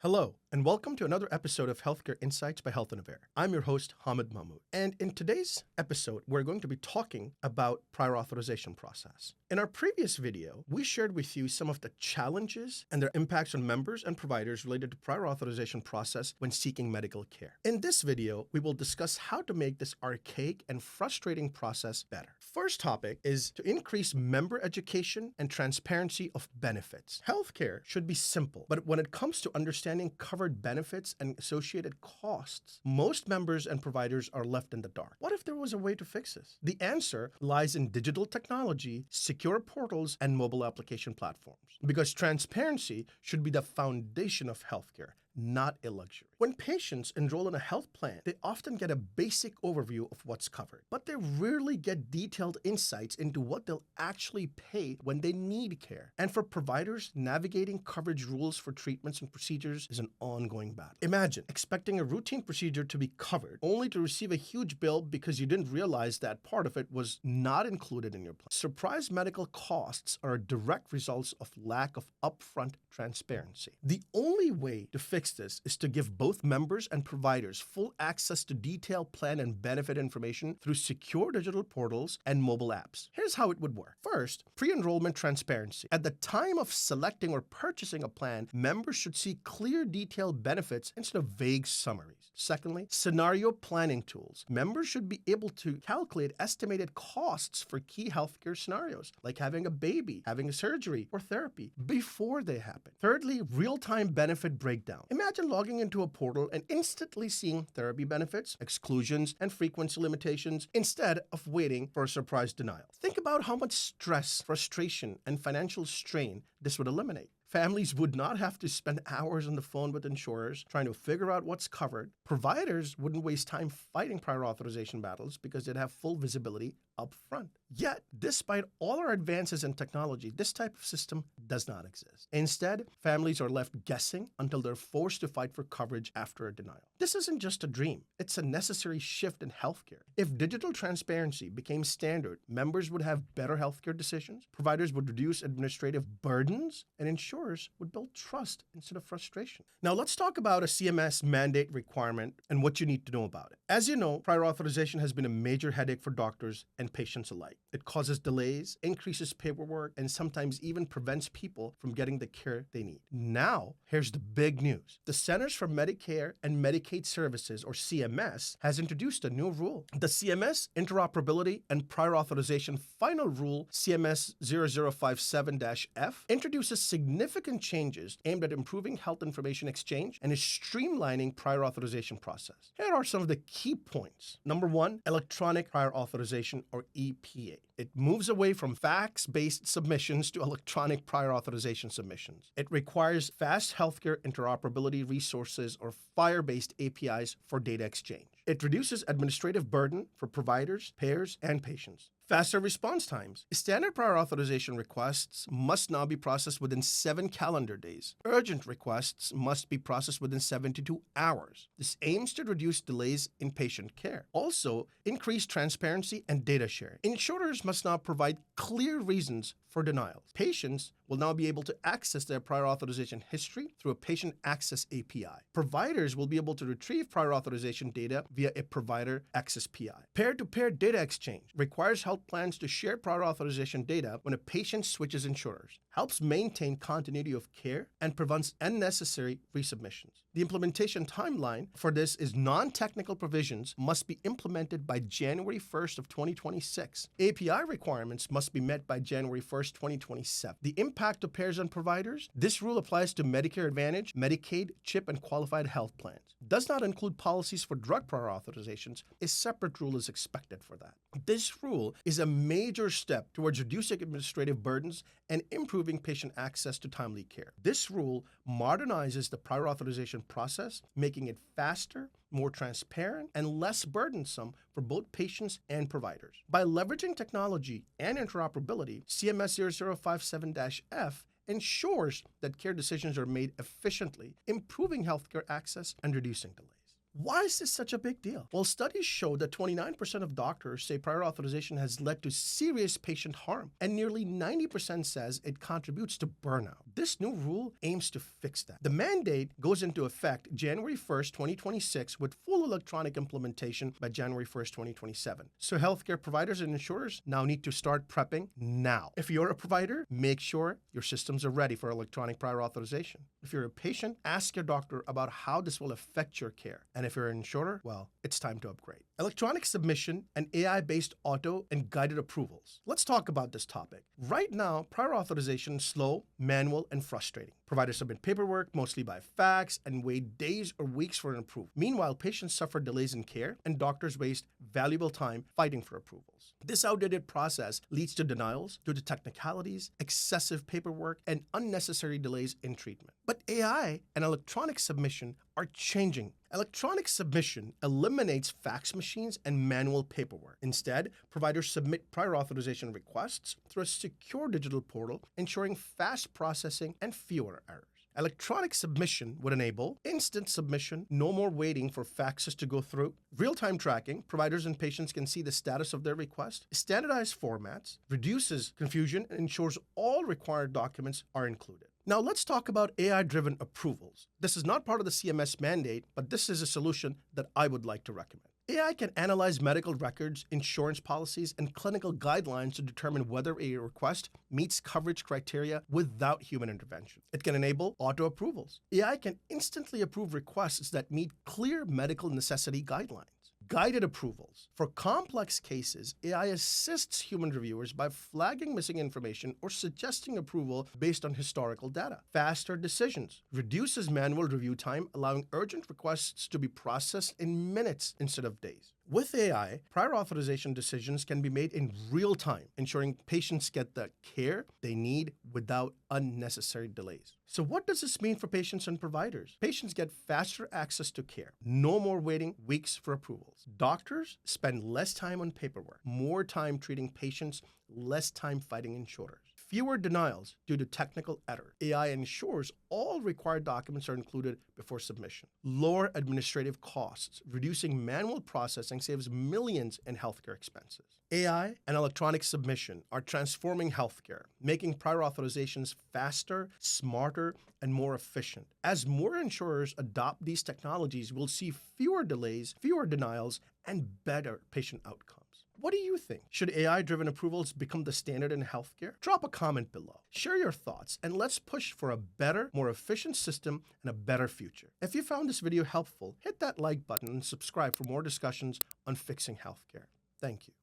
Hello, and welcome to another episode of Healthcare Insights by Health Innovator. I'm your host, Hamid Mahmoud. And in today's episode, we're going to be talking about prior authorization process. In our previous video, we shared with you some of the challenges and their impacts on members and providers related to prior authorization process when seeking medical care. In this video, we will discuss how to make this archaic and frustrating process better. First topic is to increase member education and transparency of benefits. Healthcare should be simple, but when it comes to understanding covered benefits and associated costs, most members and providers are left in the dark. What if there was a way to fix this? The answer lies in digital technology, secure portals, and mobile application platforms. Because transparency should be the foundation of healthcare, not a luxury. When patients enroll in a health plan, they often get a basic overview of what's covered, but they rarely get detailed insights into what they'll actually pay when they need care. And for providers, navigating coverage rules for treatments and procedures is an ongoing battle. Imagine expecting a routine procedure to be covered, only to receive a huge bill because you didn't realize that part of it was not included in your plan. Surprise medical costs are a direct result of lack of upfront transparency. The only way to fix this is to give both members and providers full access to detailed plan and benefit information through secure digital portals and mobile apps. Here's how it would work. First, pre-enrollment transparency. At the time of selecting or purchasing a plan, members should see clear, detailed benefits instead of vague summaries. Secondly, scenario planning tools. Members should be able to calculate estimated costs for key healthcare scenarios, like having a baby, having a surgery, or therapy, before they happen. Thirdly, real-time benefit breakdown. Imagine logging into a portal and instantly seeing therapy benefits, exclusions, and frequency limitations instead of waiting for a surprise denial. Think about how much stress, frustration, and financial strain this would eliminate. Families would not have to spend hours on the phone with insurers trying to figure out what's covered. Providers wouldn't waste time fighting prior authorization battles because they'd have full visibility up front. Yet, despite all our advances in technology, this type of system does not exist. Instead, families are left guessing until they're forced to fight for coverage after a denial. This isn't just a dream. It's a necessary shift in healthcare. If digital transparency became standard, members would have better healthcare decisions, providers would reduce administrative burdens, and insurers would build trust instead of frustration. Now, let's talk about a CMS mandate requirement and what you need to know about it. As you know, prior authorization has been a major headache for doctors and patients alike. It causes delays, increases paperwork, and sometimes even prevents people from getting the care they need. Now, here's the big news. The Centers for Medicare and Medicaid Services, or CMS, has introduced a new rule. The CMS Interoperability and Prior Authorization Final Rule, CMS 0057-F, introduces significant changes aimed at improving health information exchange and is streamlining prior authorization process. Here are some of the key points. Number one, electronic prior authorization, or EPA. It moves away from fax-based submissions to electronic prior authorization submissions. It requires fast healthcare interoperability resources, or FHIR-based APIs, for data exchange. It reduces administrative burden for providers, payers, and patients. Faster response times. Standard prior authorization requests must now be processed within 7 calendar days. Urgent requests must be processed within 72 hours. This aims to reduce delays in patient care. Also, increase transparency and data sharing. Insurers must now provide clear reasons for denials. Patients will now be able to access their prior authorization history through a patient access API. Providers will be able to retrieve prior authorization data via a provider access PI. Peer-to-peer data exchange requires health plans to share prior authorization data when a patient switches insurers, helps maintain continuity of care, and prevents unnecessary resubmissions. The implementation timeline for this is non-technical provisions must be implemented by January 1st of 2026. API requirements must be met by January 1st, 2027. The impact to payers and providers. This rule applies to Medicare Advantage, Medicaid, CHIP, and qualified health plans. Does not include policies for drug prior authorizations. A separate rule is expected for that. This rule is a major step towards reducing administrative burdens and improving patient access to timely care. This rule modernizes the prior authorization process, making it faster, more transparent, and less burdensome for both patients and providers. By leveraging technology and interoperability, CMS 0057-F ensures that care decisions are made efficiently, improving healthcare access and reducing delays. Why is this such a big deal? Well, studies show that 29% of doctors say prior authorization has led to serious patient harm, and nearly 90% says it contributes to burnout. This new rule aims to fix that. The mandate goes into effect January 1st, 2026, with full electronic implementation by January 1st, 2027. So healthcare providers and insurers now need to start prepping now. If you're a provider, make sure your systems are ready for electronic prior authorization. If you're a patient, ask your doctor about how this will affect your care. And if you're an insurer, well, it's time to upgrade. Electronic submission and AI-based auto and guided approvals. Let's talk about this topic. Right now, prior authorization is slow, manual, and frustrating. Providers submit paperwork, mostly by fax, and wait days or weeks for an approval. Meanwhile, patients suffer delays in care, and doctors waste valuable time fighting for approvals. This outdated process leads to denials due to technicalities, excessive paperwork, and unnecessary delays in treatment. But AI and electronic submission are changing. Electronic submission eliminates fax machines and manual paperwork. Instead, providers submit prior authorization requests through a secure digital portal, ensuring fast processing and fewer errors. Electronic submission would enable instant submission, no more waiting for faxes to go through, real-time tracking, providers and patients can see the status of their request, standardized formats, reduces confusion, and ensures all required documents are included. Now let's talk about AI-driven approvals. This is not part of the CMS mandate, but this is a solution that I would like to recommend. AI can analyze medical records, insurance policies, and clinical guidelines to determine whether a request meets coverage criteria without human intervention. It can enable auto approvals. AI can instantly approve requests that meet clear medical necessity guidelines. Guided approvals. For complex cases, AI assists human reviewers by flagging missing information or suggesting approval based on historical data. Faster decisions. Reduces manual review time, allowing urgent requests to be processed in minutes instead of days. With AI, prior authorization decisions can be made in real time, ensuring patients get the care they need without unnecessary delays. So what does this mean for patients and providers? Patients get faster access to care, no more waiting weeks for approvals. Doctors spend less time on paperwork, more time treating patients, less time fighting insurers. Fewer denials due to technical error. AI ensures all required documents are included before submission. Lower administrative costs. Reducing manual processing saves millions in healthcare expenses. AI and electronic submission are transforming healthcare, making prior authorizations faster, smarter, and more efficient. As more insurers adopt these technologies, we'll see fewer delays, fewer denials, and better patient outcomes. What do you think? Should AI-driven approvals become the standard in healthcare? Drop a comment below. Share your thoughts, and let's push for a better, more efficient system and a better future. If you found this video helpful, hit that like button and subscribe for more discussions on fixing healthcare. Thank you.